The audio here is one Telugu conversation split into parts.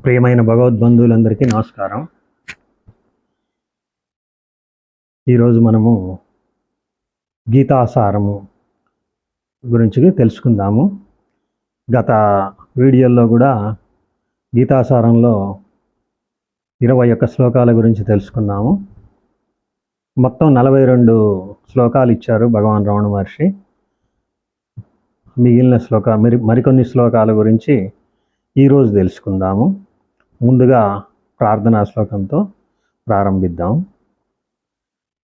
ప్రియమైన భగవద్బంధువులందరికీ నమస్కారం. ఈరోజు మనము గీతాసారము గురించి తెలుసుకుందాము. గత వీడియోల్లో కూడా గీతాసారంలో 21 శ్లోకాల గురించి తెలుసుకున్నాము. మొత్తం 42 శ్లోకాలు ఇచ్చారు భగవాన్ రమణ మహర్షి. మిగిలిన మరికొన్ని శ్లోకాల గురించి ఈరోజు తెలుసుకుందాము. ముందుగా ప్రార్థనా శ్లోకంతో ప్రారంభిద్దాం.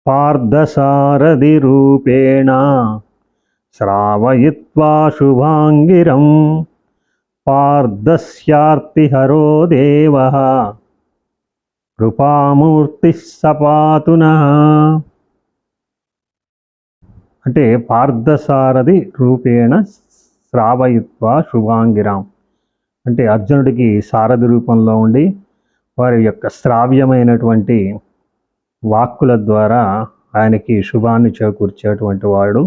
పార్థసారథి రూపేణ శ్రావయిత్వా శుభాంగిరం పార్థస్యార్తిహరో దేవః కృపామూర్తిః సపాతునః. అంటే పార్థసారథి రూపేణ శ్రావయిత్వా శుభాంగిరం అంటే అర్జునుడికి సారథి రూపంలో ఉండి వారి యొక్క శ్రావ్యమైనటువంటి వాక్కుల ద్వారా ఆయనకి శుభాన్ని చేకూర్చేటువంటి వాడు.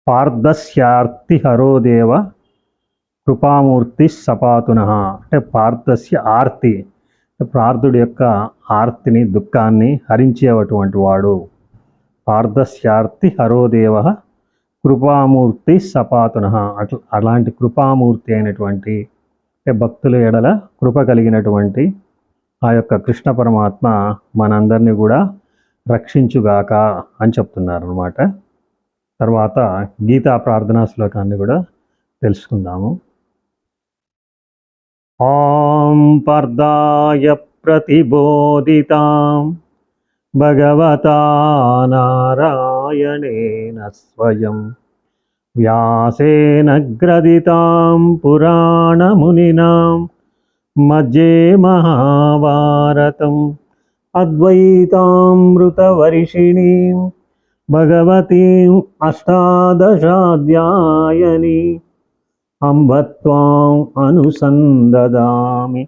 పార్థస్యార్తి హరోదేవ కృపామూర్తి సపాతునః. అంటే పార్థస్య ఆర్తి, పార్థుడి యొక్క ఆర్తిని దుఃఖాన్ని హరించేటువంటి వాడు. పార్థస్యార్తి హరోదేవ కృపామూర్తి సపాతునః. అలాంటి కృపామూర్తి అయినటువంటి భక్తుల ఎడల కృప కలిగినటువంటి ఆ యొక్క కృష్ణ పరమాత్మ మనందరినీ కూడా రక్షించుగాక అని చెప్తున్నారు అన్నమాట. తర్వాత గీతా ప్రార్థనా శ్లోకాన్ని కూడా తెలుసుకుందాము. ఓం పార్థాయ ప్రతిబోధితాం భగవతా నారాయణేన స్వయం వ్యాసేన గ్రథితాం పురాణమునినాం మధ్యే మహాభారతం అద్వైతామృతవర్షిణీం భగవతీం అష్టాదశాధ్యాయని అంబ త్వాం అనుసందదామి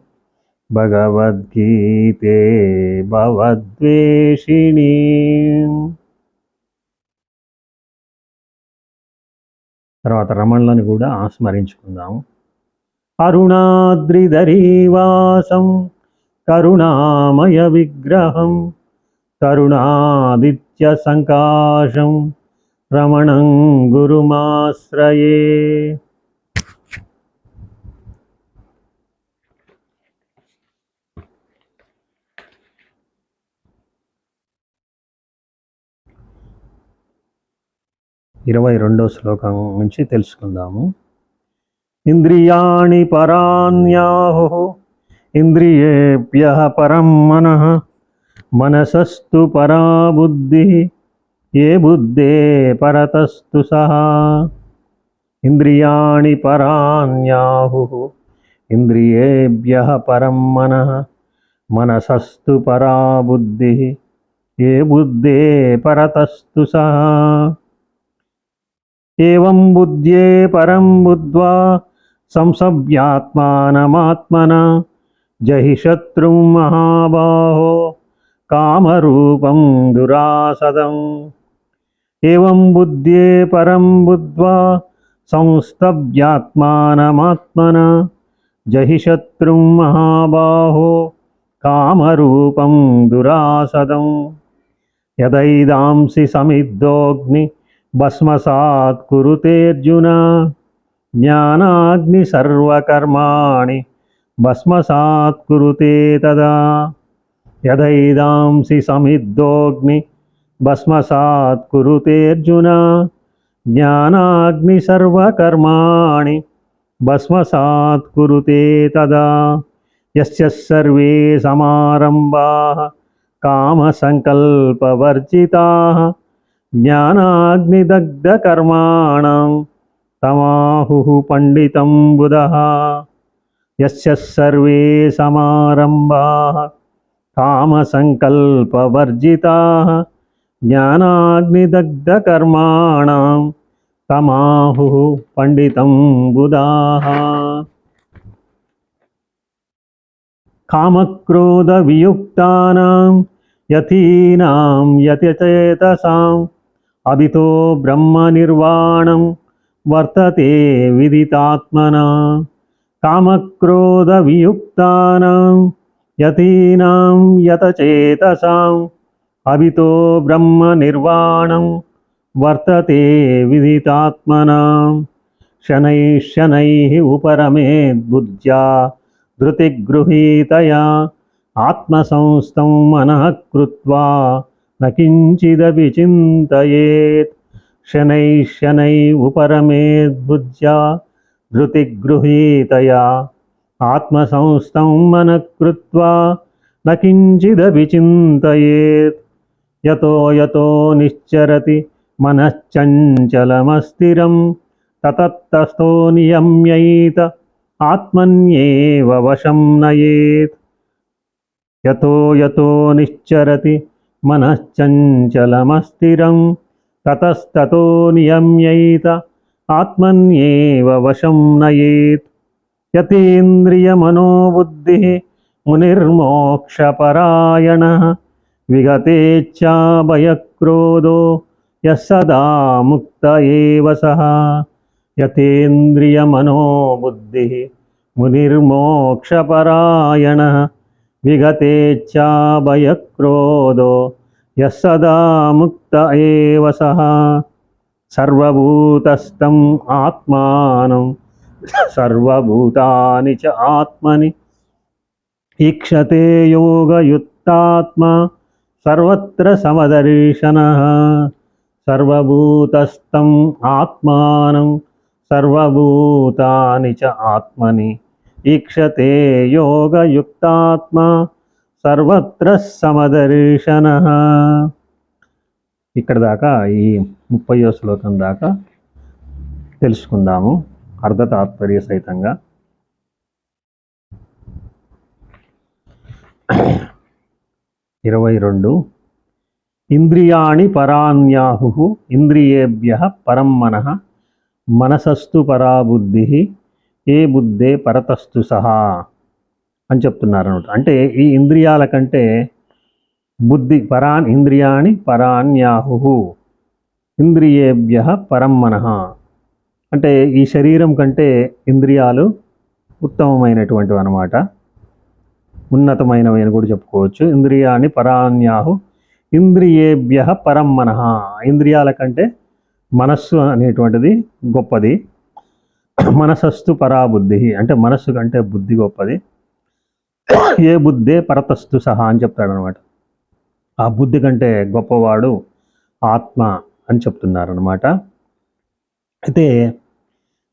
భగవద్గీతే భవద్వేషిణీ. తర్వాత రమణులను కూడా స్మరించుకుందాము. అరుణాద్రిధరీవాసం కరుణామయ విగ్రహం కరుణాదిత్య సంకాశం రమణం గురుమాశ్రయే. ఇరవై రెండవ శ్లోకం నుంచి తెలుసుకుందాము. ఇంద్రియాణి పరాణ్యాహుః ఇంద్రియేభ్యః పరం మనః మనసస్తు పరా బుద్ధిః ఏ బుద్ధే పరతస్తు సహా. ఇంద్రియాణి పరాణ్యాహుః ఇంద్రియేభ్యః పరం మనః మనసస్తు పరా బుద్ధిః ఏ బుద్ధే పరతస్తు సహా. ఏవం బుద్ధ్యే పరం బుద్ధ్వా సంసభ్యాత్మానమాత్మనా జహి శత్రుం మహాబాహో కామరూపం దురాసదం. ఏవం బుద్ధ్యే పరం బుద్ధ్వా సంస్తభ్యాత్మానమాత్మనా జహి శత్రుం మహాబాహో కామరూపం దురాసదం. యదైదాంసి సమిద్ధోగ్ని భస్మసాత్ కురుతేర్జున జ్ఞానాగ్ని సర్వకర్మాణి భస్మసాత్ కురుతే తదా. యదైదాంసి సమిద్ధోగ్ని భస్మసాత్ కురుతేర్జున జ్ఞానాగ్ని సర్వకర్మాణి భస్మసాత్ కురుతే తదా. యస్య సర్వే సమారంభాః కామసంకల్పవర్జితాః జ్ఞానాగ్నిదగ్ధకర్మాణం తమాహుః పండితం బుధః. యస్య సర్వే సమారంభాః కామసంకల్పవర్జితాః జ్ఞానాగ్నిదగ్ధకర్మాణం తమాహుః పండితం బుధాః. కామక్రోధ వియుక్తానాం యతీనాం యతచేతసాం అభితో బ్రహ్మ నిర్వాణం వర్తతే విదితాత్మనా. కామక్రోధవియుక్తానాం యతీనాం యతచేతసాం అభితో బ్రహ్మ నిర్వాణం వర్తతే విదితాత్మనాం శనైః శనైః ఉపరమేద్బుద్ధ్యా ధృతిగృహీతయా ఆత్మసంస్థం మనః కృత్వా న కించిదపి చింతయేత్ శనైః శనైః ఉపరమేద్బుద్ధ్యా ధృతిగృహీతయా ఆత్మసంస్థం మనః కృత్వా న కించిదపి చింతయేత్ యతో యతో నిశ్చరతి మనశ్చంచలమస్థిరం తతస్తతో నియమ్యైత ఆత్మన్యేవ వశం నయేత్ యతో యతో నిశ్చరతి మనశ్చంచలమస్థిరం తతస్తతో నియమ్యైత ఆత్మన్యేవ వశం నయేత్ యతేంద్రియమనోబుద్ధిః మునిర్మోక్షపరాయణః విగతేచ్ఛా భయక్రోధో యః సదా ముక్త ఏవ సః యతేంద్రియమనోబుద్ధిః మునిర్మోక్షపరాయణః విగతేచ్ఛా భయక్రోధో యః సదా ముక్త ఏవ సః సర్వభూతస్థం ఆత్మానం సర్వభూతాని చ ఆత్మని ఈక్షతే యోగయుక్తాత్మా సర్వత్ర సమదర్శనః సర్వభూతస్థం ఆత్మానం సర్వభూతాని చ ఆత్మని ఈక్షతే యోగయుక్తాత్మా సర్వత్ర సమదర్శనః. ఇక్కడ దాకా ఈ 30వ శ్లోకం దాకా తెలుసుకుందాము అర్ధతాత్పర్య సహితంగా. 22 ఇంద్రియాణి పరాన్యాహు ఇంద్రియేభ్యః పరం మనః మనసస్తు పరా బుద్ధిః ఏ బుద్ధే పరతస్తు సహా అని చెప్తున్నారు అన్నమాట. అంటే ఈ ఇంద్రియాల కంటే బుద్ధి ఇంద్రియాణి పరాన్యాహు ఇంద్రియేభ్యః పరం మనః అంటే ఈ శరీరం కంటే ఇంద్రియాలు ఉత్తమమైనటువంటివి అన్నమాట, ఉన్నతమైనవి అని కూడా చెప్పుకోవచ్చు. ఇంద్రియాణి పరాన్యాహు ఇంద్రియేభ్యః పరం మనః ఇంద్రియాల కంటే మనస్సు అనేటువంటిది గొప్పది. మనసస్తు పరాబుద్ధి అంటే మనస్సు కంటే బుద్ధి గొప్పది. ఏ బుద్ధే పరతస్తు సహా అని చెప్తాడనమాట. ఆ బుద్ధి కంటే గొప్పవాడు ఆత్మ అని చెప్తున్నారనమాట. అయితే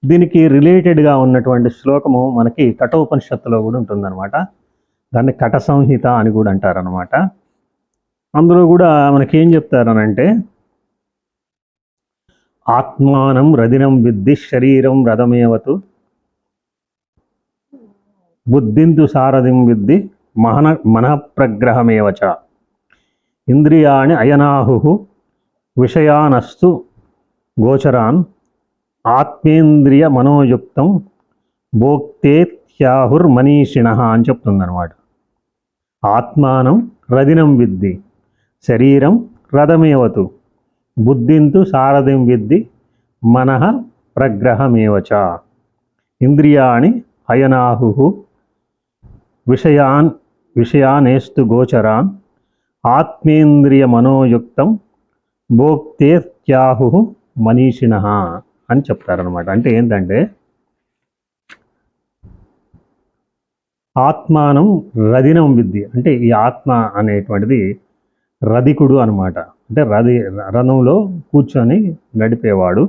దీనికి రిలేటెడ్గా ఉన్నటువంటి శ్లోకము మనకి కఠోపనిషత్తులో కూడా ఉంటుందన్నమాట. దాన్ని కఠ సంహిత అని కూడా అంటారనమాట. అందులో కూడా మనకేం చెప్తారనంటే ఆత్మానం రదినం విద్ధి శరీరం రథమేవతు బుద్ధింతు సారథిం విద్ధి మనఃప్రగ్రహమేవచ ఇంద్రియాణి అయనాహు విషయానస్తు గోచరాన్ ఆత్మేంద్రియ మనోయుక్తం భోక్తేత్యాహుర్మనీషిణః అని చెప్తుందన్నమాట. ఆత్మానం రదినం విద్ధి శరీరం రథమేవతు బుద్ధింతు సారథిం విద్ధి మనః ప్రగ్రహమేవచ ఇంద్రియాణి అయనాహు విషయానేస్తు గోచరాన్ ఆత్మేంద్రియ మనోయుక్తం భోక్తేత్యాహు మనీషిణః అని చెప్తారనమాట. అంటే ఏంటంటే ఆత్మానం రదినం విద్ధి అంటే ఈ ఆత్మ అనేటువంటిది రధికుడు అనమాట. అంటే రథంలో కూర్చొని నడిపేవాడు.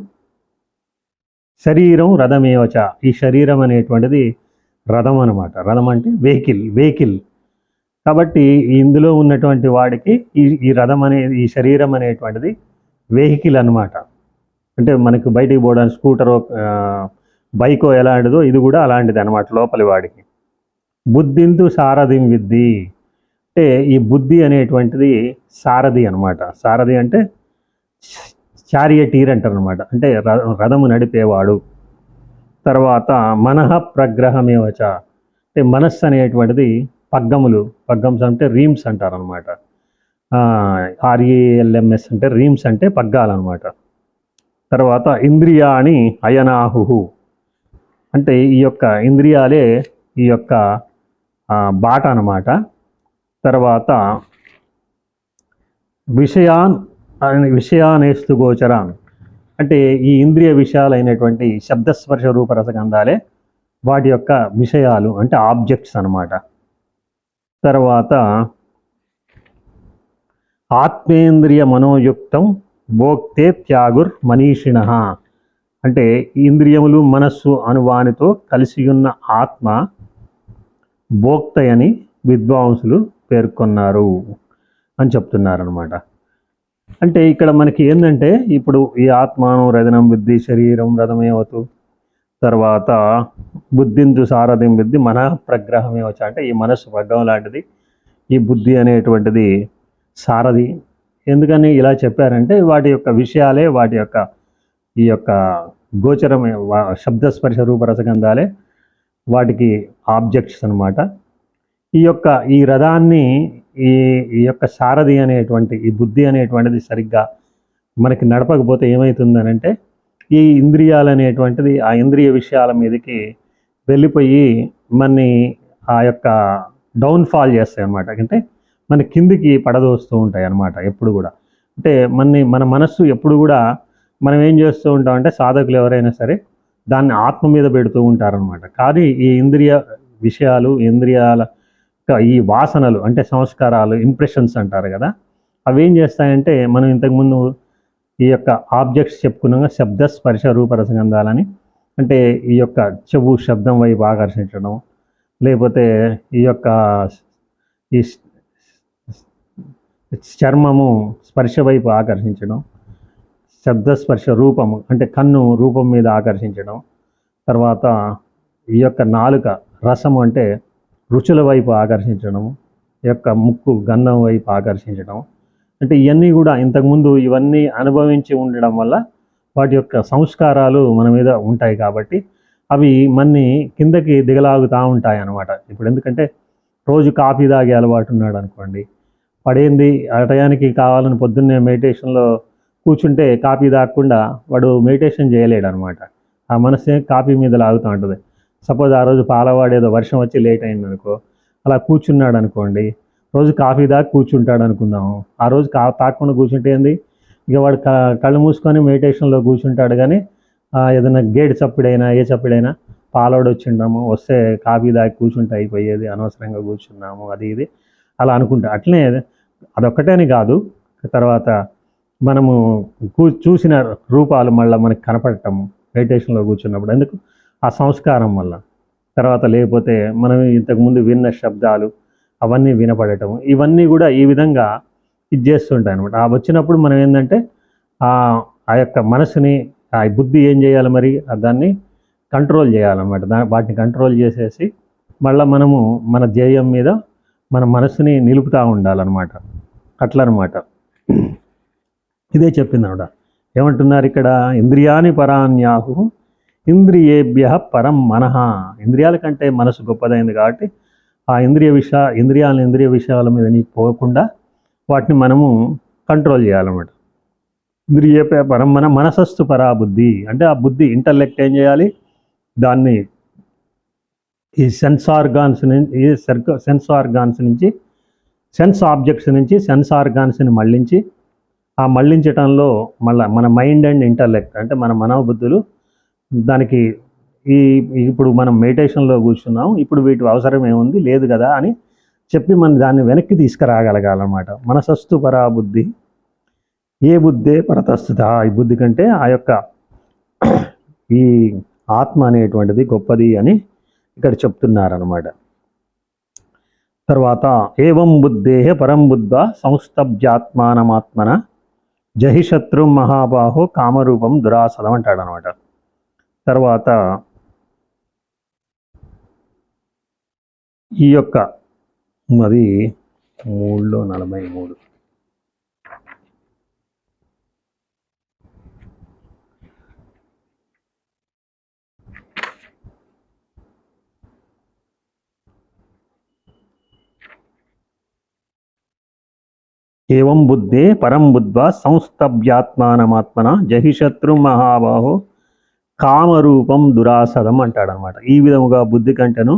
శరీరం రథమేవచ ఈ శరీరం అనేటువంటిది రథం అనమాట. రథం అంటే వెహికల్ కాబట్టి ఇందులో ఉన్నటువంటి వాడికి ఈ రథం ఈ శరీరం అనేటువంటిది వెహికల్ అనమాట. అంటే మనకు బయటికి పోవడానికి స్కూటరో బైకో ఎలాంటిదో ఇది కూడా అలాంటిది అనమాట లోపలి వాడికి. బుద్ధింతు సారథిం విద్ధి అంటే ఈ బుద్ధి అనేటువంటిది సారథి అనమాట. సారథి అంటే చారియటీర్ అంటారు అనమాట. అంటే రథము నడిపేవాడు. తర్వాత మనః ప్రగ్రహమేవచ అంటే మనస్సు అనేటువంటిది పగ్గమ్స్ అంటే రీమ్స్ అంటారనమాట. RELMS అంటే రీమ్స్ అంటే పగ్గాలన్నమాట. తర్వాత ఇంద్రియాణి అయనాహు అంటే ఈ యొక్క ఇంద్రియాలే ఈ యొక్క బాట అన్నమాట. తర్వాత విషయానేస్తు గోచరాన్, అంటే ఈ ఇంద్రియ విషయాలైనటువంటి శబ్దస్పర్శ రూప రసగంధాలే వాటి యొక్క విషయాలు, అంటే ఆబ్జెక్ట్స్ అన్నమాట. తర్వాత ఆత్మేంద్రియ మనోయుక్తం భోక్తే త్యాగుర్ మనీషిణ, అంటే ఇంద్రియములు మనస్సు అనువానితో కలిసి ఉన్న ఆత్మ భోక్తయని విద్వాంసులు పేర్కొన్నారు అని చెప్తున్నారనమాట. అంటే ఇక్కడ మనకి ఏంటంటే, ఇప్పుడు ఈ ఆత్మానం రథనం బుద్ధి శరీరం రథమేవతు, తర్వాత బుద్ధింతు సారథ్యం బుద్ధి మన ప్రగ్రహమేవచ్చు, అంటే ఈ మనస్సు పగ్గం లాంటిది, ఈ బుద్ధి అనేటువంటిది సారథి. ఎందుకని ఇలా చెప్పారంటే వాటి యొక్క విషయాలే, వాటి యొక్క ఈ యొక్క గోచరమే శబ్దస్పర్శ రూప రసగంధాలే వాటికి ఆబ్జెక్ట్స్ అనమాట. ఈ రథాన్ని ఈ యొక్క సారథి అనేటువంటి ఈ బుద్ధి అనేటువంటిది సరిగ్గా మనకి నడపకపోతే ఏమవుతుందనంటే, ఈ ఇంద్రియాలు అనేటువంటిది ఆ ఇంద్రియ విషయాల మీదకి వెళ్ళిపోయి మనని ఆ యొక్క డౌన్ఫాల్ చేస్తాయి అన్నమాట. అంటే మన కిందికి పడదోస్తూ ఉంటాయి అన్నమాట ఎప్పుడు కూడా. అంటే మన మనస్సు ఎప్పుడు కూడా మనం ఏం చేస్తూ ఉంటామంటే, సాధకులు ఎవరైనా సరే దాన్ని ఆత్మ మీద పెడుతూ ఉంటారనమాట. కానీ ఈ ఇంద్రియ విషయాలు, ఇంద్రియాల ఈ వాసనలు అంటే సంస్కారాలు, ఇంప్రెషన్స్ అంటారు కదా, అవి ఏం చేస్తాయంటే, మనం ఇంతకుముందు ఈ యొక్క ఆబ్జెక్ట్స్ చెప్పుకున్నాగా శబ్ద స్పర్శ రూప రసగంధాలని, అంటే ఈ యొక్క చెవు శబ్దం వైపు ఆకర్షించడం, లేకపోతే ఈ యొక్క ఈ చర్మము స్పర్శ వైపు ఆకర్షించడం, శబ్దస్పర్శ రూపము అంటే కన్ను రూపం మీద ఆకర్షించడం, తర్వాత ఈ యొక్క నాలుక రసము అంటే రుచుల వైపు ఆకర్షించడం, ఈ యొక్క ముక్కు గంధం వైపు ఆకర్షించడం, అంటే ఇవన్నీ కూడా ఇంతకుముందు ఇవన్నీ అనుభవించి ఉండడం వల్ల వాటి యొక్క సంస్కారాలు మన మీద ఉంటాయి కాబట్టి అవి మన్ని కిందకి దిగలాగుతూ ఉంటాయి అన్నమాట. ఇప్పుడు ఎందుకంటే రోజు కాఫీ తాగే అలవాటు ఉన్నాడు అనుకోండి, పడేంది ఆ టయానికి కావాలని పొద్దున్నే మెడిటేషన్లో కూర్చుంటే కాఫీ తాగకుండా వాడు మెడిటేషన్ చేయలేడు అనమాట. ఆ మనసే కాఫీ మీద లాగుతూ ఉంటుంది. సపోజ్ ఆ రోజు పాలవాడేదో వర్షం వచ్చి లేట్ అయింది అనుకో, అలా కూర్చున్నాడు అనుకోండి, రోజు కాఫీ దాకా కూర్చుంటాడు అనుకుందాము. ఆ రోజు తాగకుండా కూర్చుంటే ఏంది, ఇక వాడు కళ్ళు మూసుకొని మెడిటేషన్లో కూర్చుంటాడు. కానీ ఏదైనా గేట్ చప్పుడైనా ఏ చప్పుడైనా పాలవాడు వచ్చిండాము వస్తే కాఫీ దాకా కూర్చుంటే అయిపోయేది, అనవసరంగా కూర్చున్నాము అది ఇది అలా అనుకుంటా. అట్లనే అదొక్కటేని కాదు, తర్వాత మనము చూసిన రూపాలు మళ్ళీ మనకి కనపడటము మెడిటేషన్లో కూర్చున్నప్పుడు, ఎందుకు ఆ సంస్కారం వల్ల. తర్వాత లేకపోతే మనం ఇంతకుముందు విన్న శబ్దాలు అవన్నీ వినపడటం, ఇవన్నీ కూడా ఈ విధంగా ఇది చేస్తుంటాయి అనమాట. ఆ వచ్చినప్పుడు మనం ఏంటంటే ఆ యొక్క మనసుని, ఆ బుద్ధి ఏం చేయాలి మరి, దాన్ని కంట్రోల్ చేయాలన్నమాట. వాటిని కంట్రోల్ చేసేసి మళ్ళీ మనము మన ధ్యేయం మీద మన మనసుని నిలుపుతూ ఉండాలన్నమాట. అట్లా అనమాట. ఇదే చెప్పింది ఆవిడ. ఏమంటున్నారు ఇక్కడ, ఇంద్రియాని పరాన్యాహు ఇంద్రియేభ్య పరం మనః, ఇంద్రియాల కంటే మనసు గొప్పదైంది కాబట్టి ఆ ఇంద్రియ విషయాల మీద నీకు పోకుండా వాటిని మనము కంట్రోల్ చేయాలన్నమాట. ఇంద్రియేభ్య పరం మనసస్తు పరా బుద్ధి, అంటే ఆ బుద్ధి ఇంటలెక్ట్ ఏం చేయాలి, దాన్ని ఈ సెన్స్ ఆర్గాన్స్ నుంచి సెన్స్ ఆబ్జెక్ట్స్ నుంచి సెన్స్ ఆర్గాన్స్ని మళ్ళించి, ఆ మళ్ళించటంలో మళ్ళీ మన మైండ్ అండ్ ఇంటలెక్ట్ అంటే మన మనోబుద్ధులు దానికి ఇప్పుడు మనం మెడిటేషన్లో కూర్చున్నాం, ఇప్పుడు వీటి అవసరం ఏముంది లేదు కదా అని చెప్పి మనం దాన్ని వెనక్కి తీసుకురాగలగాలన్నమాట. మనసస్తు పరా బుద్ధి ఏ బుద్ధే పరతస్థుత, ఈ బుద్ధి కంటే ఆ యొక్క ఈ ఆత్మ అనేటువంటిది గొప్పది అని ఇక్కడ చెప్తున్నారనమాట. తర్వాత ఏవం బుద్ధే పరం బుద్ధ సంస్థభ్యాత్మానమాత్మన జహిశత్రు మహాబాహో కామరూపం దురాసదం అంటాడు అనమాట. తర్వాత ఈ యొక్క అది 3:43 ఏవం బుద్ధే పరం బుద్ధ్వా సంస్థభ్యాత్మానమాత్మన జహిశత్రు మహాబాహో కామరూపం దురాసదం అంటాడనమాట. ఈ విధముగా బుద్ధి కంటెను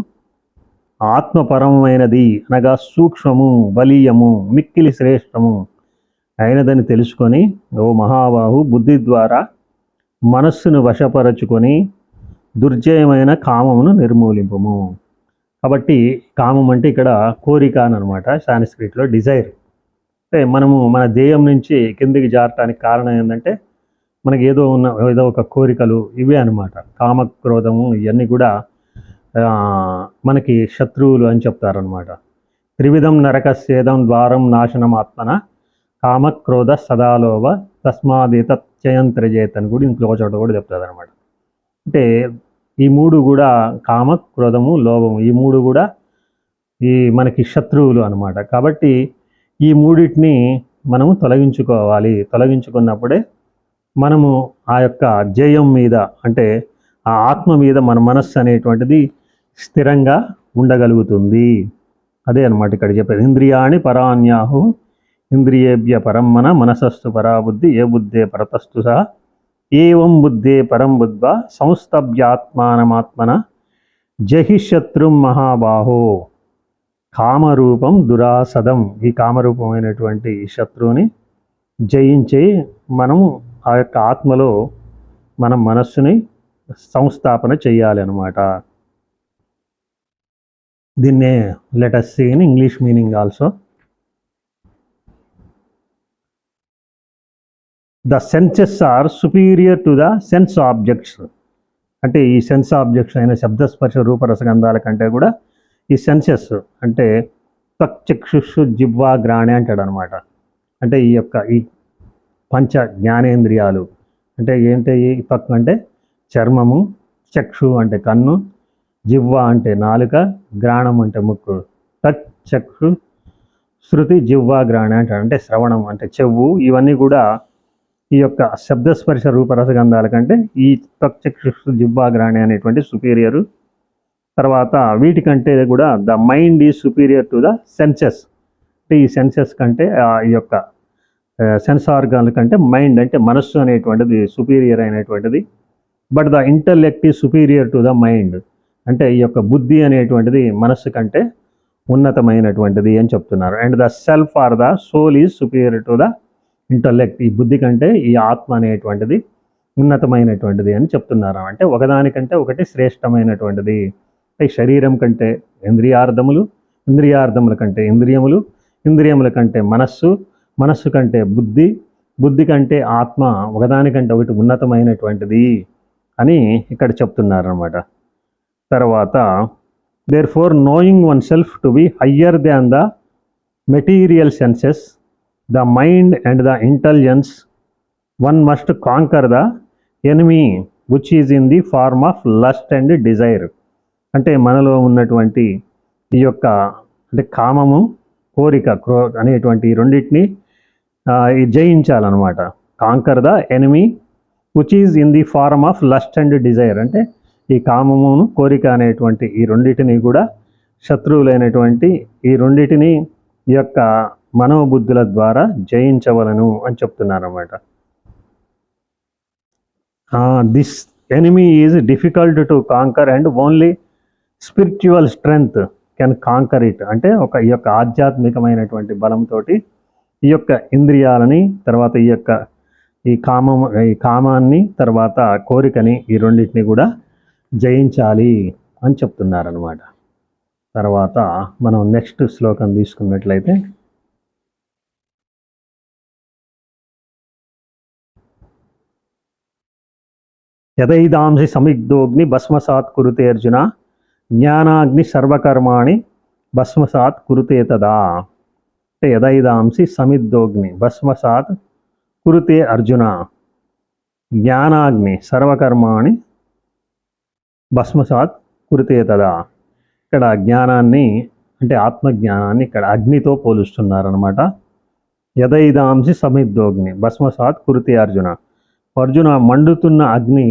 ఆత్మపరమైనది అనగా సూక్ష్మము, బలీయము, మిక్కిలి శ్రేష్టము అయినదని తెలుసుకొని, ఓ మహాబాహు, బుద్ధి ద్వారా మనస్సును వశపరచుకొని దుర్జయమైన కామమును నిర్మూలింపము. కాబట్టి కామం అంటే ఇక్కడ కోరిక అనమాట, సాంస్క్రిట్లో డిజైర్. అంటే మనము మన ధ్యేయం నుంచి కిందికి జారటానికి కారణం ఏంటంటే మనకి ఏదో ఒక కోరికలు ఇవే అనమాట. కామక్రోధము ఇవన్నీ కూడా మనకి శత్రువులు అని చెప్తారనమాట. త్రివిధం నరకస్యేదం ద్వారం నాశనం ఆత్మన కామక్రోధ సదాలోభ తస్మాదేతత్యయంత్రజేత్ అని కూడా ఇంకో చోట కూడా చెప్తుంది అనమాట. అంటే ఈ మూడు కూడా కామ, క్రోధము, లోభము, ఈ మూడు కూడా ఈ మనకి శత్రువులు అనమాట. కాబట్టి ఈ మూడింటిని మనము తొలగించుకోవాలి. తొలగించుకున్నప్పుడే మనము ఆ యొక్క జయం మీద, అంటే ఆ ఆత్మ మీద మన మనస్సు అనేటువంటిది స్థిరంగా ఉండగలుగుతుంది. అదే అనమాట ఇక్కడ చెప్పేది. ఇంద్రియాణి పరాన్యాహు ఇంద్రియేభ్య పరం మనసస్తు పరాబుద్ధి ఏ బుద్ధే పరతస్తు సహ ఏవం బుద్ధే పరం బుద్ధ్వా సంస్థభ్యాత్మానమాత్మన జహి శత్రుం మహాబాహో. కామరూపం దురాసదం. ఈ కామరూపమైనటువంటి శత్రువుని జయించి మనము ఆ యొక్క ఆత్మలో మనం మనస్సుని సంస్థాపన చేయాలి అనమాట. దీన్నే let us see in English meaning also. The senses are superior to the sense objects. అంటే ఈ సెన్స్ ఆబ్జెక్ట్స్ అయిన శబ్దస్పర్శ రూపరసగంధాల కంటే కూడా ఈ సెన్సెస్ అంటే త్వక్ చక్షుషు జిహ్వా గ్రాణి అంటాడు అనమాట. అంటే ఈ యొక్క ఈ పంచ జ్ఞానేంద్రియాలు అంటే ఏంటి? ఈ త్వక్ అంటే చర్మము, చక్షు అంటే కన్ను, జిహ్వ అంటే నాలుక, గ్రాణం అంటే ముక్కు. త్వక్ చక్షు శృతి జిహ్వా గ్రాణి అంటాడు, అంటే శ్రవణం అంటే చెవు. ఇవన్నీ కూడా ఈ యొక్క శబ్దస్పర్శ రూపరసగంధాల కంటే ఈ త్వక్చక్షు జిహ్వా గ్రాణి అనేటువంటి సుపీరియరు. తర్వాత వీటికంటే కూడా the mind is superior to the senses. అంటే ఈ సెన్సెస్ కంటే ఈ యొక్క సెన్స్ ఆర్గాన్ల కంటే మైండ్ అంటే మనస్సు అనేటువంటిది సుపీరియర్ అయినటువంటిది. But the intellect is superior to the mind. అంటే ఈ యొక్క బుద్ధి అనేటువంటిది మనస్సు కంటే ఉన్నతమైనటువంటిది అని చెప్తున్నారు. And the self or the soul is superior to the intellect. ఈ బుద్ధి కంటే ఈ ఆత్మ అనేటువంటిది ఉన్నతమైనటువంటిది అని చెప్తున్నారు. అంటే ఒకదానికంటే ఒకటి శ్రేష్టమైనటువంటిది. అంటే శరీరం కంటే ఇంద్రియార్థములు, ఇంద్రియార్థముల కంటే ఇంద్రియములు, ఇంద్రియముల కంటే మనస్సు, మనస్సు కంటే బుద్ధి, బుద్ధి కంటే ఆత్మ ఒకదానికంటే ఒకటి ఉన్నతమైనటువంటిది అని ఇక్కడ చెప్తున్నారు అన్నమాట. తర్వాత therefore knowing oneself to be higher than the material senses, the mind and the intelligence, one must conquer the enemy which is in the form of lust and desire. అంటే మనలో ఉన్నటువంటి ఈ యొక్క అంటే కామము, కోరిక అనేటువంటి రెండింటిని జయించాలన్నమాట. Conquer the enemy which is in the form of lust and desire. అంటే ఈ కామమును, కోరిక అనేటువంటి ఈ రెండింటిని కూడా శత్రువులైనటువంటి ఈ రెండింటిని ఈ యొక్క మనోబుద్ధుల ద్వారా జయించవలను అని చెప్తున్నారు అన్నమాట. This enemy is difficult to conquer and only spiritual strength can canker it. అంటే ఈ యొక్క ఆధ్యాత్మికమైనటువంటి బలంతో ఈ యొక్క ఇంద్రియాలని, తర్వాత ఈ కామాన్ని, తర్వాత కోరికని, ఈ రెండింటిని కూడా జయించాలి అని చెప్తున్నారనమాట. తర్వాత మనం నెక్స్ట్ శ్లోకం తీసుకున్నట్లయితే యదైదాంసి సమిగ్ధోగ్ని భస్మసాత్ కురుతే అర్జున జ్ఞానాగ్ని సర్వకర్మాణి భస్మసాత్ కురుతే తదా. అంటే యదైదాంసి సమిద్ధోగ్ని భస్మసాత్ కురుతే అర్జున జ్ఞానాగ్ని సర్వకర్మాణి భస్మసాత్ కురుతే తదా. ఇక్కడ జ్ఞానాన్ని అంటే ఆత్మజ్ఞానాన్ని ఇక్కడ అగ్నితో పోలుస్తున్నారనమాట. యదైదాంసి సమిద్ధోగ్ని భస్మసాత్ కురుతే అర్జున. అర్జున, మండుతున్న అగ్ని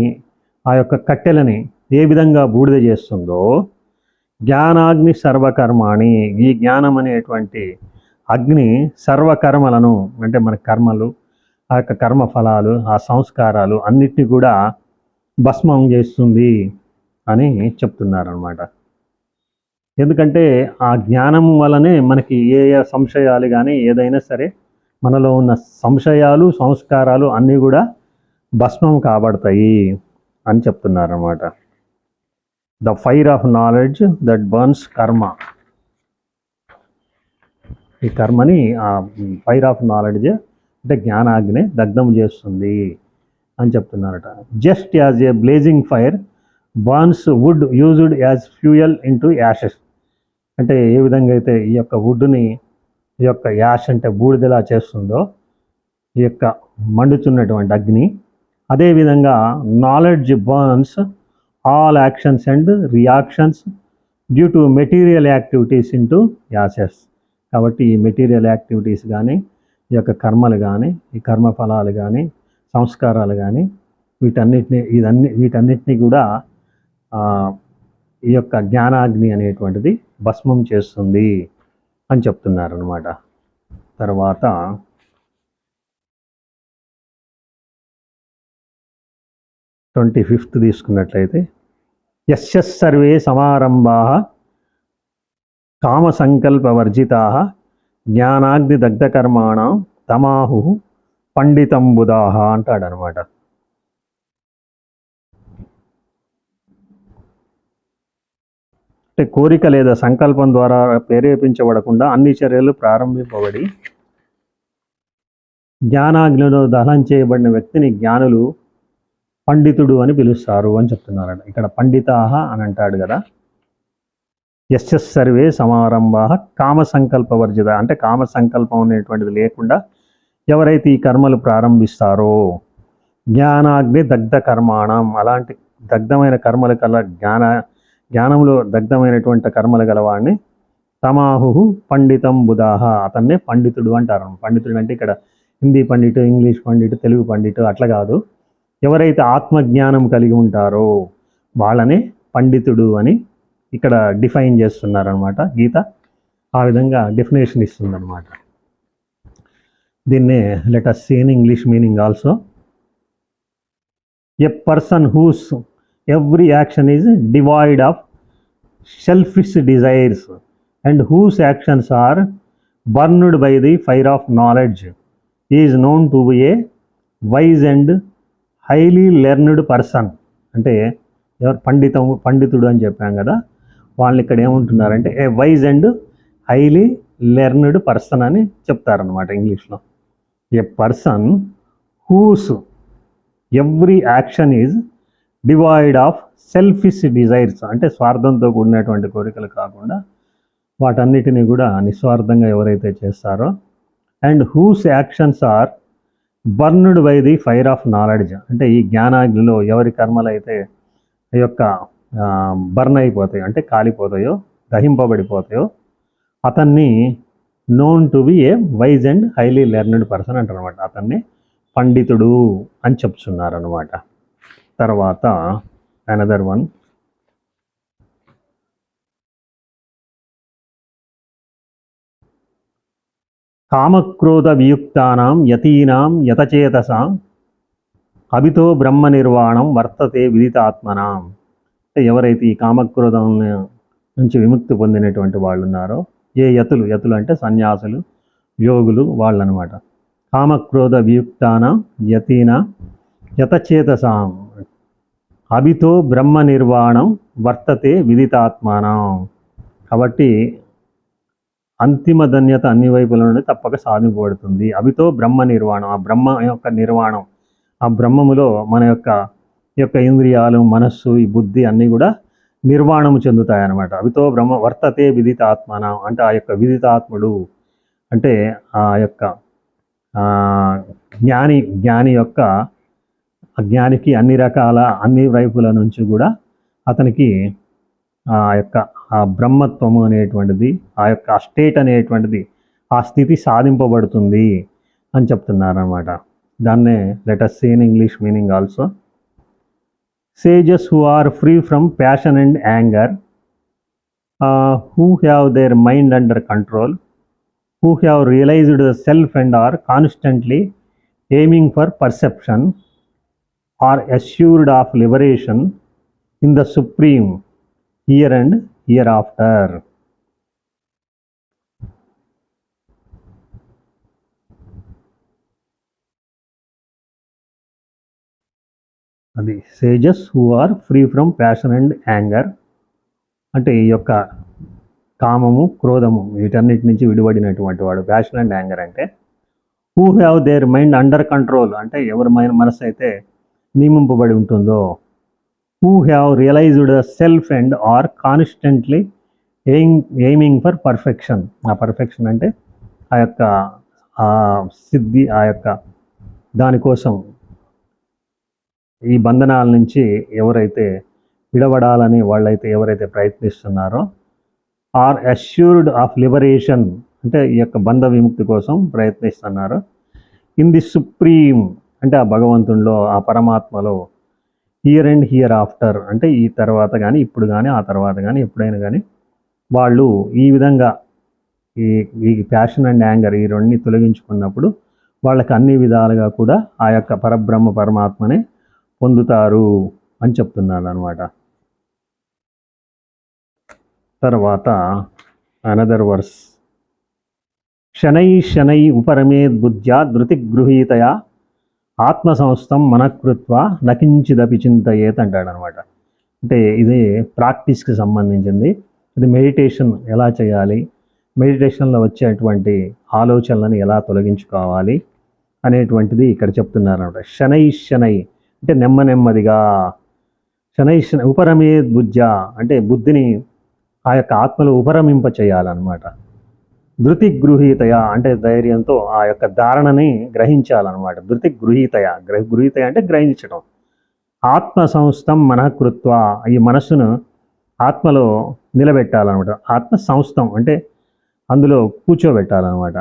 ఆ యొక్క కట్టెలని ఏ విధంగా బూడిద చేస్తుందో, జ్ఞానాగ్ని సర్వకర్మాణి, ఈ జ్ఞానం అనేటువంటి అగ్ని సర్వకర్మలను అంటే మన కర్మలు, ఆ యొక్క కర్మ ఫలాలు, ఆ సంస్కారాలు అన్నిటినీ కూడా భస్మం చేస్తుంది అని చెప్తున్నారనమాట. ఎందుకంటే ఆ జ్ఞానం వల్లనే మనకి ఏ ఏ సంశయాలు కానీ ఏదైనా సరే మనలో ఉన్న సంశయాలు సంస్కారాలు అన్నీ కూడా భస్మం కాబడతాయి అని చెప్తున్నారన్నమాట. The fire of knowledge that burns karma. ఈ కర్మని ఆ ఫైర్ ఆఫ్ నాలెడ్జ్ అంటే జ్ఞానాగ్ని దగ్ధం చేస్తుంది అని చెప్తున్నారట. Just as a blazing fire burns wood used as fuel into ashes. అంటే ఏ విధంగా అయితే ఈ యొక్క వుడ్ని ఈ యొక్క యాష్ అంటే బూడిదలా చేస్తుందో ఈ యొక్క మండుతున్నటువంటి అగ్ని, అదేవిధంగా knowledge burns all actions and reactions due to material activities into ashes. కాబట్టి ఈ మెటీరియల్ యాక్టివిటీస్ కానీ ఈ యొక్క కర్మలు కానీ ఈ కర్మఫలాలు కానీ సంస్కారాలు కానీ వీటన్నిటినీ కూడా ఈ యొక్క జ్ఞానాగ్ని అనేటువంటిది భస్మం చేస్తుంది అని చెప్తున్నారు అన్నమాట. తర్వాత 25th తీసుకున్నట్లయితే యస్యస్ సర్వే సమారంభాః కామసంకల్పవర్జితాః జ్ఞానాగ్నిదగ్ధకర్మాణం తమాహు పండితంబుధాః అంటాడనమాట. అంటే కోరిక లేదా సంకల్పం ద్వారా ప్రేరేపించబడకుండా అన్ని చర్యలు ప్రారంభింపబడి జ్ఞానాగ్నిలో దహనం చేయబడిన వ్యక్తిని జ్ఞానులు పండితుడు అని పిలుస్తారు అని చెప్తున్నారంట. ఇక్కడ పండితాహ అని అంటాడు కదా. యస్యస్ సర్వే సమారంభాః కామ సంకల్పవర్జిత, అంటే కామ సంకల్పం అనేటువంటిది లేకుండా ఎవరైతే ఈ కర్మలు ప్రారంభిస్తారో జ్ఞానాగ్ని దగ్ధ కర్మాణం, అలాంటి దగ్ధమైన కర్మలు కల జ్ఞానంలో దగ్ధమైనటువంటి కర్మలు గలవాడిని తమాహు పండితం బుధాహ, అతన్నే పండితుడు అంటారు. పండితుడు అంటే ఇక్కడ హిందీ పండితు, ఇంగ్లీష్ పండితు, తెలుగు పండితు అట్లా కాదు. ఎవరైతే ఆత్మజ్ఞానం కలిగి ఉంటారో వాళ్ళనే పండితుడు అని ఇక్కడ డిఫైన్ చేస్తున్నారనమాట గీత. ఆ విధంగా డెఫినేషన్ ఇస్తుందన్నమాట. దీన్నే let us see in English meaning also. A person whose every action is devoid of selfish desires and whose actions are burned by the fire of knowledge is known to be a wise and highly learned person. అంటే ఎవరు పండితుడు అని చెప్పాం కదా, వాళ్ళని ఇక్కడ ఏమంటున్నారంటే a wise and highly learned person అని చెప్తారనమాట ఇంగ్లీష్లో. A person whose every action is devoid of selfish desires, అంటే స్వార్థంతో కూడినటువంటి కోరికలు కాకుండా వాటన్నిటినీ కూడా నిస్వార్థంగా ఎవరైతే చేస్తారో, and whose actions are burned by the fire of knowledge, అంటే ఈ జ్ఞానాగ్నిలో ఎవరి కర్మలు అయితే ఈ యొక్క బర్న్ అయిపోతాయో అంటే కాలిపోతాయో దహింపబడిపోతాయో అతన్ని known to be A wise and highly learned person అంటారు అనమాట. అతన్ని పండితుడు అని చెప్తున్నారు అనమాట. తర్వాత అనదర్ వన్, కామక్రోధ వియుక్తానాం యతీనాం యతచేతసాం అభితో బ్రహ్మ నిర్వాణం వర్తతే విదితాత్మనాం. అంటే ఎవరైతే ఈ కామక్రోధం నుంచి విముక్తి పొందినటువంటి వాళ్ళు ఉన్నారో, ఏ యతులు అంటే సన్యాసులు, యోగులు వాళ్ళనమాట. కామక్రోధ వియుక్తానాం యతీనా యతచేతసాం అభితో బ్రహ్మ నిర్వాణం వర్తతే విదితాత్మానం. కాబట్టి అంతిమ ధన్యత అన్ని వైపుల నుండి తప్పక సాధింపబడుతుంది. అభితో బ్రహ్మ నిర్వాణం, ఆ బ్రహ్మ యొక్క నిర్వాణం, ఆ బ్రహ్మములో మన యొక్క ఇంద్రియాలు, మనస్సు, ఈ బుద్ధి అన్నీ కూడా నిర్వాణము చెందుతాయన్నమాట. అవితో బ్రహ్మ వర్తతే విదితాత్మన, అంటే ఆ యొక్క విదితాత్ముడు అంటే ఆ యొక్క జ్ఞాని యొక్క జ్ఞానికి అన్ని వైపుల నుంచి కూడా అతనికి ఆ యొక్క ఆ బ్రహ్మత్వము అనేటువంటిది, ఆ యొక్క స్టేట్ అనేటువంటిది, ఆ స్థితి సాధింపబడుతుంది అని చెప్తున్నారన్నమాట. దాన్నే let us see in English meaning also. Sages who are free from passion and anger, who have their mind under control, who have realized the self and are constantly aiming for perception, are assured of liberation in the supreme here and hereafter. అది sages who are free from passion and anger, అంటే ఈ యొక్క కామము క్రోధము వీటన్నిటి నుంచి విడిపడినటువంటి వాడు. ప్యాషన్ అండ్ యాంగర్ అంటే who have their mind under control, అంటే ఎవరి మనసు అయితే నియమింపబడి ఉంటుందో. Who have realised self and are constantly aiming for perfection. ఆ పర్ఫెక్షన్ అంటే ఆ యొక్క సిద్ధి, ఆ యొక్క దానికోసం ఈ బంధనాల నుంచి ఎవరైతే విడబడాలని వాళ్ళైతే ఎవరైతే ప్రయత్నిస్తున్నారో, ఆర్ అష్యూర్డ్ ఆఫ్ లిబరేషన్ అంటే ఈ యొక్క బంధ విముక్తి కోసం ప్రయత్నిస్తున్నారు. ఇన్ ది సుప్రీం అంటే ఆ భగవంతునిలో, ఆ పరమాత్మలో, హియర్ అండ్ హియర్ ఆఫ్టర్ అంటే ఈ తర్వాత కానీ, ఇప్పుడు కానీ, ఆ తర్వాత కానీ, ఎప్పుడైనా కానీ వాళ్ళు ఈ విధంగా ఈ ప్యాషన్ అండ్ యాంగర్ ఈ రెండిని తొలగించుకున్నప్పుడు వాళ్ళకి అన్ని విధాలుగా కూడా ఆ యొక్క పరబ్రహ్మ పరమాత్మనే పొందుతారు అని చెప్తున్నాను అనమాట. తర్వాత అనదర్ వర్స్, శనై శనై ఉపరమేద్ బుద్ధ్యా ధృతిగృహీతయా ఆత్మసంస్థం మనకృత్వ నకించిదపి చింతయేత్ అంటాడు అనమాట. అంటే ఇది ప్రాక్టీస్కి సంబంధించింది. ఇది మెడిటేషన్ ఎలా చేయాలి, మెడిటేషన్లో వచ్చేటువంటి ఆలోచనలను ఎలా తొలగించుకోవాలి అనేటువంటిది ఇక్కడ చెప్తున్నారు అనమాట. శనై శనై అంటే నెమ్మదిగా, శనై శనై ఉపరమేద్ బుద్ధ్య అంటే బుద్ధిని ఆ యొక్క ఆత్మలో ఉపరమింప చేయాలన్నమాట. ధృతి గృహీతయ అంటే ధైర్యంతో ఆ యొక్క ధారణని గ్రహించాలన్నమాట. ధృతి గృహీతయ, గృహీతయ అంటే గ్రహించడం. ఆత్మ సంస్థం మనఃకృత్వ ఈ మనస్సును ఆత్మలో నిలబెట్టాలన్నమాట. ఆత్మ సంస్థం అంటే అందులో కూర్చోబెట్టాలన్నమాట.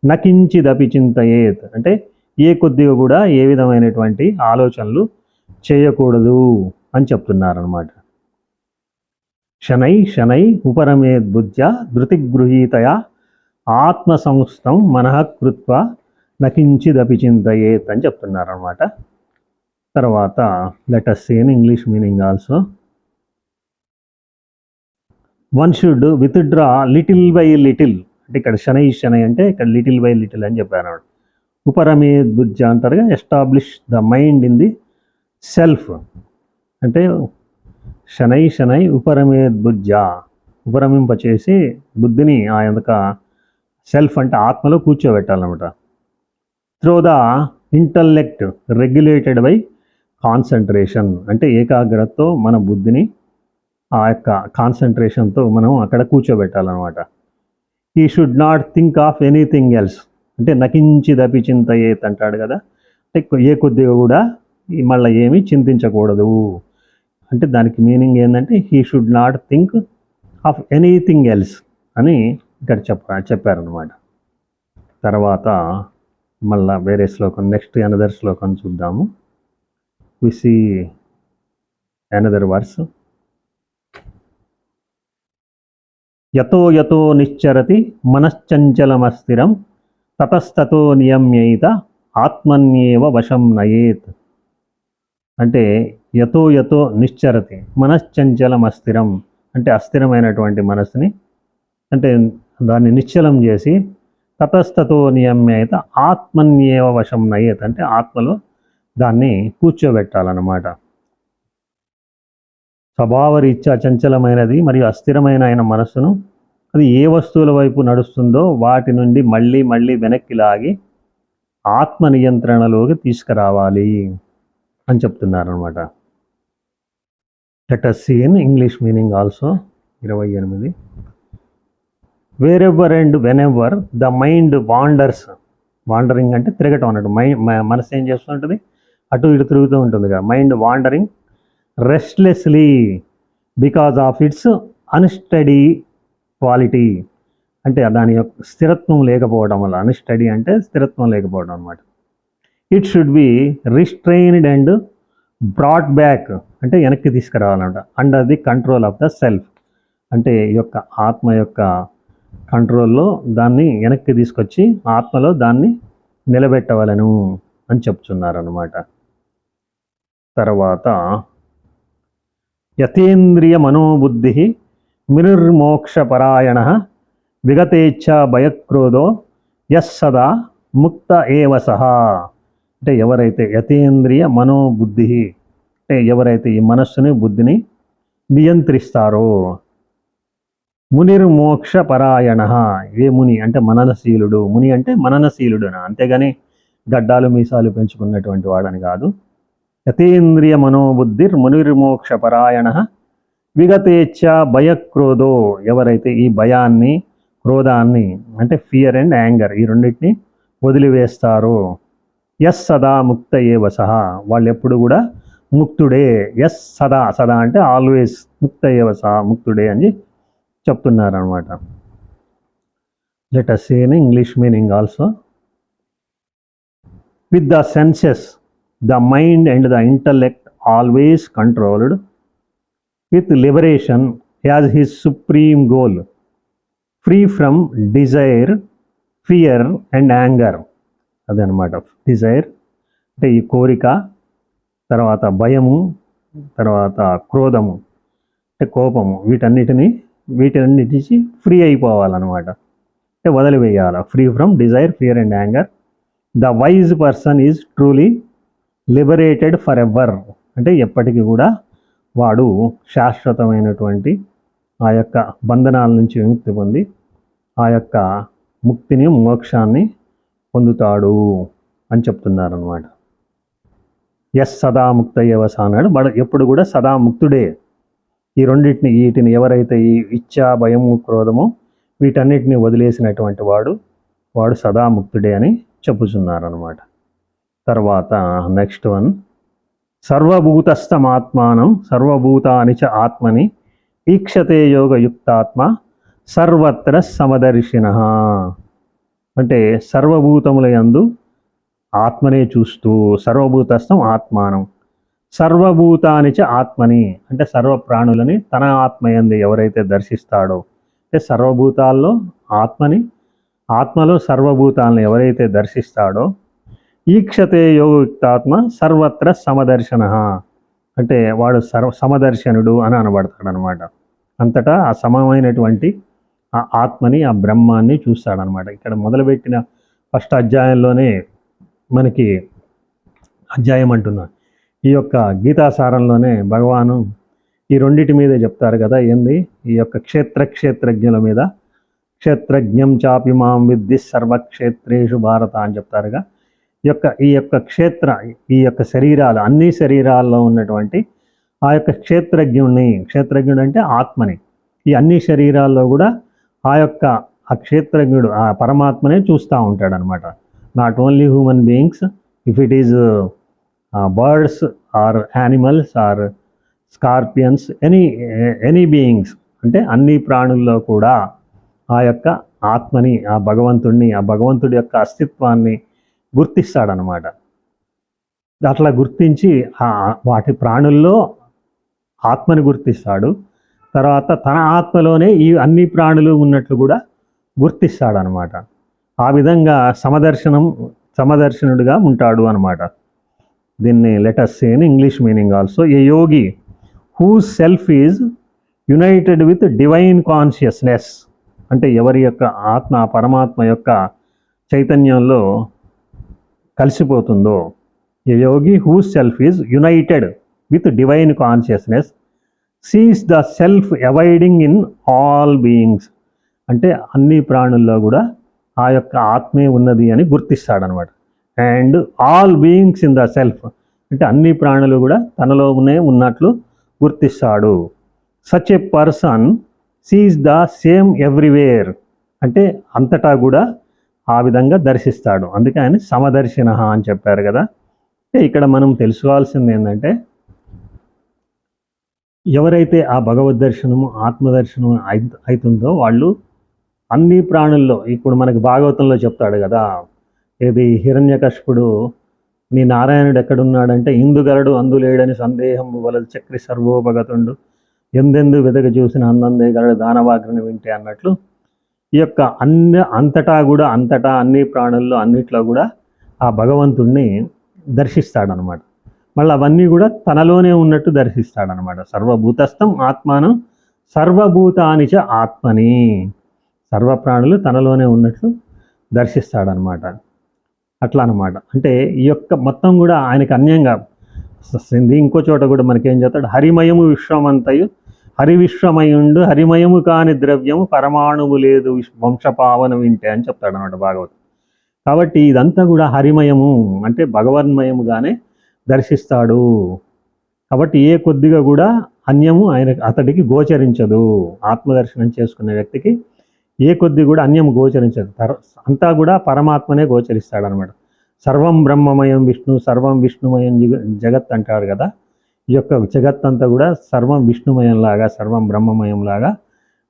నకించిదపి చింతయేత్ అంటే ఏ కొద్దిగా కూడా ఏ విధమైనటువంటి ఆలోచనలు చేయకూడదు అని చెప్తున్నారనమాట. శనై శనై ఉపరమేద్ బుద్ధ్య ధృతిగృహీతయా ఆత్మ సంస్థం మనఃకృత్వ నకించిదపి చింతయేత్ అని చెప్తున్నారనమాట. తర్వాత let us see in English meaning also. One should withdraw little by little అంటే ఇక్కడ శనై శనై అంటే ఇక్కడ లిటిల్ బై లిటిల్ అని చెప్పారు. ఉపరమేద్ బుద్ధ్య అంటారుగా, establish the mind in the self అంటే శనై శనై ఉపరమేద్ బుద్ధ్య ఉపరమింపచేసి బుద్ధిని ఆ యొక్క సెల్ఫ్ అంటే ఆత్మలో కూర్చోబెట్టాలన్నమాట. Through the intellect regulated by concentration అంటే ఏకాగ్రతతో మన బుద్ధిని ఆ యొక్క కాన్సన్ట్రేషన్తో మనం అక్కడ కూర్చోబెట్టాలన్నమాట. ఈ should not think of anything else అంటే నకించిదపి చింతయేత్ అంటాడు కదా, అంటే ఏ కొద్దిగా కూడా మళ్ళీ ఏమీ చింతించకూడదు అంటే దానికి మీనింగ్ ఏంటంటే he should not think of anything else అని ఇక్కడ చెప్పారనమాట. తర్వాత మళ్ళా వేరే శ్లోకం, నెక్స్ట్ అనదర్ శ్లోకం చూద్దాము. We see another verse. యతో యతో నిశ్చరతి మనశ్చంచలమస్థిరం తతస్తతో నియమ్యైత ఆత్మన్యేవ వశం నయేత్. అంటే యతో యతో నిశ్చరతి మనశ్చంచలమస్థిరం అంటే అస్థిరమైనటువంటి మనస్సుని అంటే దాన్ని నిశ్చలం చేసి తతస్తతో నియమ్యైత ఆత్మన్యేవ వశం నయేత్ అంటే ఆత్మలో దాన్ని కూర్చోబెట్టాలన్నమాట. స్వభావరీత్యా చంచలమైనది మరియు అస్థిరమైన ఆయన మనస్సును అది ఏ వస్తువుల వైపు నడుస్తుందో వాటి నుండి మళ్ళీ మళ్ళీ వెనక్కి లాగి ఆత్మ నియంత్రణలోకి తీసుకురావాలి అని చెప్తున్నారనమాట. Let us see in English meaning also. 28 wherever and whenever the mind wanders, wandering అంటే తిరగటం అన్నట్టు. మనసు ఏం చేస్తుంటుంది, అటు ఇటు తిరుగుతూ ఉంటుంది కదా. Mind wandering రెస్ట్లెస్లీ because of it's unsteady quality అంటే దాని యొక్క స్థిరత్వం లేకపోవడం వల్ల, అన్స్టడీ అంటే స్థిరత్వం లేకపోవడం అనమాట. It should be restrained and brought back అంటే వెనక్కి తీసుకురావాలన్నమాట. Under the control of the self అంటే ఈ యొక్క ఆత్మ యొక్క కంట్రోల్లో దాన్ని వెనక్కి తీసుకొచ్చి ఆత్మలో దాన్ని నిలబెట్టవలను అని చెప్తున్నారన్నమాట. తర్వాత యతేంద్రియ మనోబుద్ధి మినుర్మోక్షపరాయణ విగతేచ్ఛ భయక్రోధో యస్సదా ముక్త ఏవ సహా. అంటే ఎవరైతే యతేంద్రియ మనోబుద్ధి, అంటే ఎవరైతే ఈ మనస్సుని బుద్ధిని నియంత్రిస్తారో, మునిర్మోక్ష పరాయణ, ఏ ముని అంటే మననశీలుడు, ముని అంటే మననశీలుడు, అంతేగాని గడ్డాలు మీసాలు పెంచుకున్నటువంటి వాడని కాదు. యతేంద్రియ మనోబుద్ధిర్ మునిర్మోక్ష పరాయణ విగతేచ్ఛ భయక్రోధో, ఎవరైతే ఈ భయాన్ని క్రోధాన్ని అంటే ఫియర్ అండ్ యాంగర్ ఈ రెండింటిని వదిలివేస్తారో, యస్ సదా ముక్త ఏవ సహా, వాళ్ళు ఎప్పుడు కూడా ముక్తుడే. యస్ సదా, సదా అంటే ఆల్వేస్, ముక్త ఏవ సహా ముక్తుడే అని చెప్తున్నారు అనమాట. Let us say in English meaning also. With the senses, the mind and the intellect always controlled, with liberation as his supreme goal, free from desire, fear and anger. అదనమాట డిజైర్ అంటే ఈ కోరిక, తర్వాత భయము, తర్వాత క్రోధము అంటే కోపము, వీటన్నిటి ఫ్రీ అయిపోవాలన్నమాట, అంటే వదిలివేయాలి. Free from desire, fear and anger. The wise person is truly liberated for ever, అంటే ఎప్పటికీ కూడా వాడు శాశ్వతమైనటువంటి ఆ యొక్క బంధనాల నుంచి విముక్తి పొంది ఆ యొక్క ముక్తిని, మోక్షాన్ని పొందుతాడు అని చెప్తున్నారనమాట. ఎస్ సదా ముక్త ఏవస అన్నాడు, ఎప్పుడు కూడా సదా ముక్తుడే. ఈ వీటిని ఎవరైతే ఈ ఇచ్చా, భయము, క్రోధము వీటన్నిటిని వదిలేసినటువంటి వాడు సదా ముక్తుడే అని చెప్పుచున్నారనమాట. తర్వాత నెక్స్ట్ వన్, సర్వభూతస్థమాత్మానం సర్వభూతాని చ ఆత్మని ఈక్షతే యోగయుక్తాత్మ సర్వత్ర సమదర్శినః. అంటే సర్వభూతముల యందు ఆత్మనే చూస్తూ, సర్వభూతస్థం ఆత్మానం సర్వభూతాని చ ఆత్మని, అంటే సర్వ ప్రాణులని తన ఆత్మయందు ఎవరైతే దర్శిస్తాడో, అంటే సర్వభూతాల్లో ఆత్మలో సర్వభూతాలను ఎవరైతే దర్శిస్తాడో, ఈక్షతే యోగయుక్తాత్మ సర్వత్ర సమదర్శన, అంటే వాడు సమదర్శనుడు అని అనబడతాడు అనమాట. అంతటా ఆ సమమైనటువంటి ఆ ఆత్మని, ఆ బ్రహ్మాన్ని చూస్తాడనమాట. ఇక్కడ మొదలుపెట్టిన ఫస్ట్ అధ్యాయంలోనే మనకి, అధ్యాయం అంటున్నా, ఈ యొక్క గీతాసారంలోనే భగవాను ఈ రెండిటి మీదే చెప్తారు కదా. ఏంది? ఈ యొక్క క్షేత్రజ్ఞుల మీద, క్షేత్రజ్ఞం చాపి మాం విద్ధి సర్వక్షేత్రేషు భారత అని చెప్తారుగా. ఈ యొక్క శరీరాలు, అన్ని శరీరాల్లో ఉన్నటువంటి ఆ యొక్క క్షేత్రజ్ఞుడు అంటే ఆత్మని, ఈ అన్ని శరీరాల్లో కూడా ఆ క్షేత్రజ్ఞుడు, ఆ పరమాత్మనే చూస్తూ ఉంటాడు అనమాట. Not only human beings, if it is birds or animals or scorpions, any beings, అంటే అన్ని ప్రాణుల్లో కూడా ఆ యొక్క ఆత్మని, ఆ భగవంతుడి యొక్క అస్తిత్వాన్ని గుర్తిస్తాడనమాట. అట్లా గుర్తించి వాటి ప్రాణుల్లో ఆత్మని గుర్తిస్తాడు. తర్వాత తన ఆత్మలోనే ఈ అన్ని ప్రాణులు ఉన్నట్లు కూడా గుర్తిస్తాడనమాట. ఆ విధంగా సమదర్శనుడిగా ఉంటాడు అనమాట. దీన్ని let us say in English meaning also. A Yogi whose self is united with divine consciousness, అంటే ఎవరి యొక్క ఆత్మ పరమాత్మ యొక్క చైతన్యంలో కలిసిపోతుందో, ఏ యోగి whose self is united with divine consciousness sees the self abiding in all beings, అంటే అన్ని ప్రాణుల్లో కూడా ఆ యొక్క ఆత్మే ఉన్నది అని గుర్తిస్తాడనమాట. And all beings in the self, అంటే అన్ని ప్రాణులు కూడా తనలోనే ఉన్నట్లు గుర్తిస్తాడు. Such a person sees the same everywhere, అంటే అంతటా కూడా ఆ విధంగా దర్శిస్తాడు. అందుకే ఆయన సమదర్శిన అని చెప్పారు కదా. ఇక్కడ మనం తెలుసుకోవాల్సింది ఏంటంటే, ఎవరైతే ఆ భగవద్ దర్శనము, ఆత్మదర్శనం అవుతుందో వాళ్ళు అన్ని ప్రాణుల్లో, ఇప్పుడు మనకి భాగవతంలో చెప్తాడు కదా, ఏది హిరణ్యకశిపుడు, నీ నారాయణుడు ఎక్కడున్నాడంటే ఇందుగలడు అందులేడని సందేహం వలదు చక్రి సర్వోపగతుండు ఎందెందు వెదక చూసిన అందందే గలడు దానవాగ్రని వింటే అన్నట్లు, ఈ యొక్క అంతటా అన్ని ప్రాణుల్లో అన్నిట్లో కూడా ఆ భగవంతుణ్ణి దర్శిస్తాడనమాట. మళ్ళీ అవన్నీ కూడా తనలోనే ఉన్నట్టు దర్శిస్తాడనమాట. సర్వభూతస్థం ఆత్మానం సర్వభూతానిచ ఆత్మని, సర్వప్రాణులు తనలోనే ఉన్నట్లు దర్శిస్తాడనమాట. అట్లా అనమాట. అంటే ఈ యొక్క మొత్తం కూడా ఆయనకు అన్యంగా ఇంకో చోట కూడా మనకేం చెప్తాడు, హరిమయము విశ్వమంతయు హరి విశ్వమయుండు హరిమయము కాని ద్రవ్యము పరమాణువు లేదు వంశపావన వింటే అని చెప్తాడు అనమాట భాగవతం. కాబట్టి ఇదంతా కూడా హరిమయము అంటే భగవన్మయముగానే దర్శిస్తాడు. కాబట్టి ఏ కొద్దిగా కూడా అన్యము అతడికి గోచరించదు. ఆత్మదర్శనం చేసుకునే వ్యక్తికి ఏ కొద్ది కూడా అన్యము గోచరించదు. అంతా కూడా పరమాత్మనే గోచరిస్తాడనమాట. సర్వం బ్రహ్మమయం విష్ణు సర్వం విష్ణుమయం జగత్ అంటారు కదా. ఈ యొక్క జగత్ అంతా కూడా సర్వం విష్ణుమయంలాగా సర్వం బ్రహ్మమయంలాగా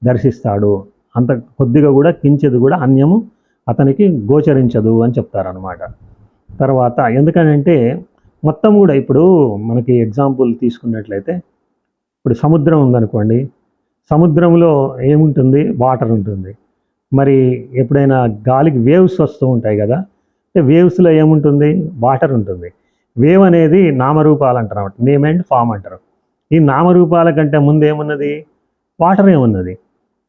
దర్శిస్తాడు. అంత కొద్దిగా కూడా కించిది కూడా అన్యము అతనికి గోచరించదు అని చెప్తారనమాట. తర్వాత ఎందుకనంటే మొత్తం కూడా ఇప్పుడు మనకి ఎగ్జాంపుల్ తీసుకున్నట్లయితే, ఇప్పుడు సముద్రం ఉందనుకోండి, సముద్రంలో ఏముంటుంది, వాటర్ ఉంటుంది. మరి ఎప్పుడైనా గాలికి వేవ్స్ వస్తూ ఉంటాయి కదా, వేవ్స్లో ఏముంటుంది, వాటర్ ఉంటుంది. వేవ్ అనేది నామరూపాలు అంటారు అన్నమాట, నేమ్ అండ్ ఫామ్ అంటారు. ఈ నామరూపాల కంటే ముందు ఏమున్నది, వాటర్ ఏమున్నది.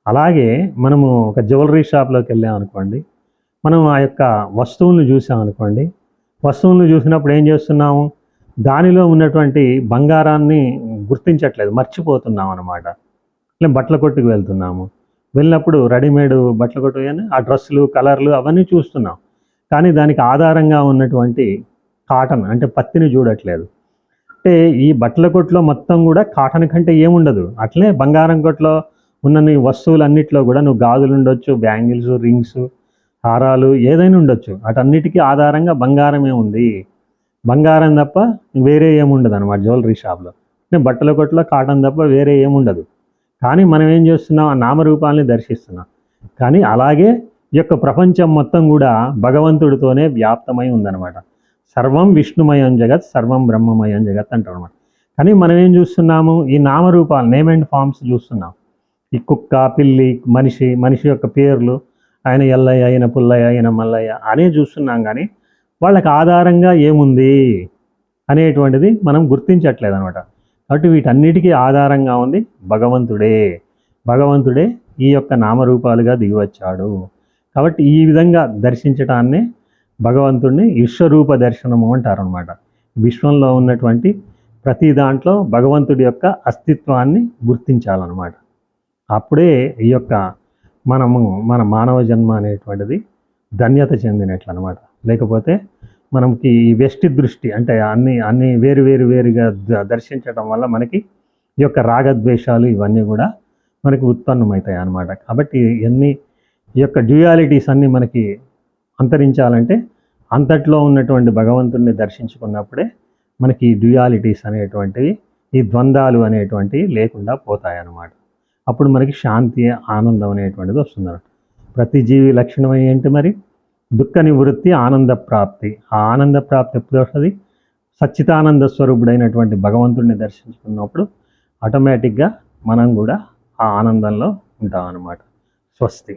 అలాగే మనము ఒక జ్యువెలరీ షాప్లోకి వెళ్ళామనుకోండి, మనం ఆ యొక్క వస్తువులను చూసామనుకోండి, వస్తువులను చూసినప్పుడు ఏం చేస్తున్నాము, దానిలో ఉన్నటువంటి బంగారాన్ని గుర్తించట్లేదు, మర్చిపోతున్నాం అనమాట. ఇలా బట్టల కొట్టుకు వెళ్తున్నాము, వెళ్ళినప్పుడు రెడీమేడ్ బట్టల కొట్టు కానీ ఆ డ్రెస్సులు కలర్లు అవన్నీ చూస్తున్నాం, కానీ దానికి ఆధారంగా ఉన్నటువంటి కాటన్ అంటే పత్తిని చూడట్లేదు. అంటే ఈ బట్టల కొట్లో మొత్తం కూడా కాటన్ కంటే ఏముండదు. అట్లే బంగారం కొట్లో ఉన్న నీ వస్తువులన్నిట్లో కూడా నువ్వు గాజులు ఉండొచ్చు, బ్యాంగిల్స్, రింగ్స్, హారాలు ఏదైనా ఉండొచ్చు, వాటన్నిటికీ ఆధారంగా బంగారమే ఉంది. బంగారం తప్ప వేరే ఏముండదు అనమాట జ్యువెలరీ షాప్లో. బట్టల కొట్లో కాటన్ తప్ప వేరే ఏముండదు. కానీ మనం ఏం చేస్తున్నాం, ఆ నామరూపాలని దర్శిస్తున్నాం. కానీ అలాగే ఈ యొక్క ప్రపంచం మొత్తం కూడా భగవంతుడితోనే వ్యాప్తమై ఉందన్నమాట. సర్వం విష్ణుమయం జగత్ సర్వం బ్రహ్మమయం జగత్ అంటారు అనమాట. కానీ మనం ఏం చూస్తున్నాము, ఈ నామరూపాలు నేమ్ అండ్ ఫామ్స్ చూస్తున్నాం. ఈ కుక్క, పిల్లి, మనిషి యొక్క పేర్లు, ఆయన ఎల్లయ్య, ఆయన పుల్లయ్య, ఆయన మల్లయ్య అనే చూస్తున్నాం. కానీ వాళ్ళకి ఆధారంగా ఏముంది అనేటువంటిది మనం గుర్తించట్లేదు అనమాట. కాబట్టి వీటన్నిటికీ ఆధారంగా ఉంది భగవంతుడే ఈ యొక్క నామరూపాలుగా దిగివచ్చాడు. కాబట్టి ఈ విధంగా దర్శించటాన్నే భగవంతుడిని విశ్వరూప దర్శనము అంటారు అనమాట. విశ్వంలో ఉన్నటువంటి ప్రతి దాంట్లో భగవంతుడి యొక్క అస్తిత్వాన్ని గుర్తించాలన్నమాట. అప్పుడే ఈ యొక్క మన మానవ జన్మ అనేటువంటిది ధన్యత చెందినట్లు అనమాట. లేకపోతే మనకి ఈ వెష్టి దృష్టి అంటే అన్ని వేరుగా దర్శించడం వల్ల మనకి ఈ యొక్క రాగద్వేషాలు ఇవన్నీ కూడా మనకి ఉత్పన్నమవుతాయి అన్నమాట. కాబట్టి ఈ యొక్క డ్యూయాలిటీస్ అన్నీ మనకి అంతరించాలంటే అంతట్లో ఉన్నటువంటి భగవంతుడిని దర్శించుకున్నప్పుడే మనకి ఈ డ్యూయాలిటీస్ అనేటువంటివి, ఈ ద్వంద్వాలు అనేటువంటివి లేకుండా పోతాయన్నమాట. అప్పుడు మనకి శాంతి, ఆనందం అనేటువంటిది వస్తుంది. ప్రతి జీవి లక్షణం ఏంటి మరి, దుఃఖ నివృత్తి, ఆనంద ప్రాప్తి. ఆ ఆనంద ప్రాప్తి ఎప్పుడు వస్తుంది, సచ్చిదానంద స్వరూపుడైనటువంటి భగవంతుడిని దర్శించుకున్నప్పుడు ఆటోమేటిక్గా మనం కూడా ఆ ఆనందంలో ఉంటాం అన్నమాట. స్వస్తి.